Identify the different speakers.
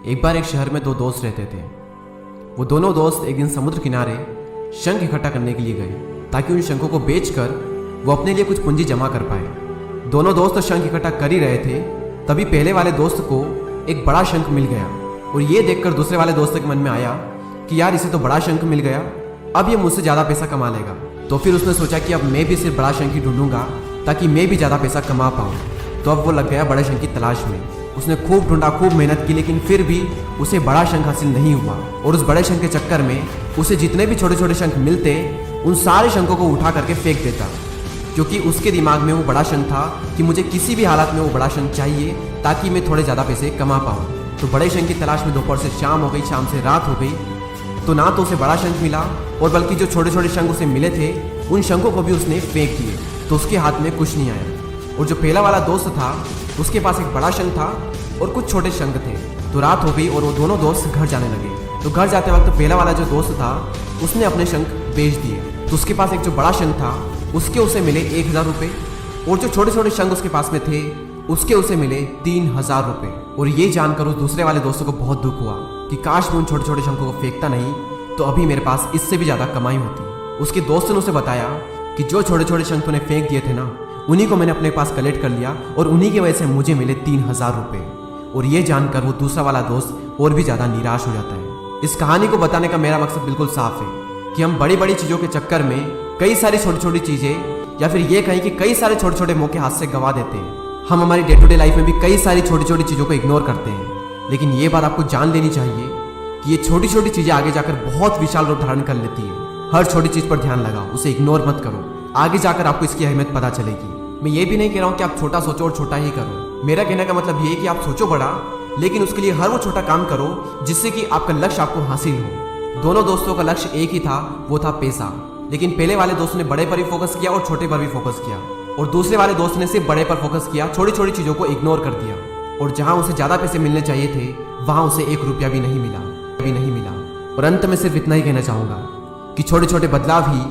Speaker 1: एक बार एक शहर में दो दोस्त रहते थे। वो दोनों दोस्त एक दिन समुद्र किनारे शंख इकट्ठा करने के लिए गए ताकि उन शंखों को बेचकर वो अपने लिए कुछ पूंजी जमा कर पाए। दोनों दोस्त शंख इकट्ठा कर ही रहे थे, तभी पहले वाले दोस्त को एक बड़ा शंख मिल गया और ये देखकर दूसरे वाले दोस्त के मन में आया कि यार इसे तो बड़ा शंख मिल गया, अब ये मुझसे ज़्यादा पैसा कमा लेगा। तो फिर उसने सोचा कि अब मैं भी सिर्फ बड़ा शंख ही ढूंढूंगा ताकि मैं भी ज़्यादा पैसा कमा पाऊँ। तो अब वो लग गया बड़े शंख की तलाश में। उसने खूब ढूंढा, खूब मेहनत की, लेकिन फिर भी उसे बड़ा शंख हासिल नहीं हुआ। और उस बड़े शंख के चक्कर में उसे जितने भी छोटे छोटे शंख मिलते उन सारे शंखों को उठा करके फेंक देता, क्योंकि उसके दिमाग में वो बड़ा शंख था कि मुझे किसी भी हालत में वो बड़ा शंख चाहिए ताकि मैं थोड़े ज़्यादा पैसे कमा पाऊँ। तो बड़े शंख की तलाश में दोपहर से शाम हो गई, शाम से रात हो गई, तो ना तो उसे बड़ा शंख मिला और बल्कि जो छोटे छोटे शंख उसे मिले थे उन शंखों को भी उसने फेंक दिए, तो उसके हाथ में कुछ नहीं आया। और जो पहला वाला दोस्त था उसके पास एक बड़ा शंख था और कुछ छोटे शंख थे। तो रात हो गई और वो दोनों दोस्त घर जाने लगे। तो घर जाते वक्त पहला वाला जो दोस्त था उसने अपने शंख बेच दिए। तो उसके पास एक जो बड़ा शंख था उसके उसे मिले 1000 रुपये और जो छोटे छोटे शंख उसके पास में थे उसके उसे मिले 3000 रुपये। और ये जानकर उस दूसरे वाले दोस्तों को बहुत दुख हुआ कि काश मैं उन छोटे छोटे शंखों को फेंकता नहीं तो अभी मेरे पास इससे भी ज़्यादा कमाई होती। उसके दोस्त ने उसे बताया कि जो छोटे छोटे शंख तूने फेंक दिए थे ना, उन्हीं को मैंने अपने पास कलेक्ट कर लिया और उन्हीं की वजह से मुझे मिले 3000 रुपये। और ये जानकर वो दूसरा वाला दोस्त और भी ज़्यादा निराश हो जाता है। इस कहानी को बताने का मेरा मकसद बिल्कुल साफ है कि हम बड़ी बड़ी चीज़ों के चक्कर में कई सारी छोटी छोटी चीज़ें या फिर ये कहें कि कई सारे छोटे छोटे मौके हाथ से गंवा देते हैं। हम हमारी डे टू डे लाइफ में भी कई सारी छोटी छोटी चीज़ों को इग्नोर करते हैं, लेकिन ये बात आपको जान लेनी चाहिए कि ये छोटी छोटी चीज़ें आगे जाकर बहुत विशाल रूप धारण कर लेती है। हर छोटी चीज़ पर ध्यान लगाओ, उसे इग्नोर मत करो, आगे जाकर आपको इसकी अहमियत पता चलेगी। मैं ये भी नहीं कह रहा हूँ कि आप छोटा सोचो और छोटा ही करो। मेरा कहने का मतलब ये है कि आप सोचो बड़ा, लेकिन उसके लिए हर वो छोटा काम करो जिससे कि आपका लक्ष्य आपको हासिल हो। दोनों दोस्तों का लक्ष्य एक ही था, वो था पैसा। लेकिन पहले वाले दोस्त ने बड़े पर भी फोकस किया और छोटे पर भी फोकस किया, और दूसरे वाले दोस्त ने सिर्फ बड़े पर फोकस किया, छोटी छोटी चीज़ों को इग्नोर कर दिया। और जहाँ उसे ज़्यादा पैसे मिलने चाहिए थे वहाँ उसे 1 रुपया भी नहीं मिला। और अंत में सिर्फ इतना ही कहना चाहूँगा कि छोटे छोटे बदलाव ही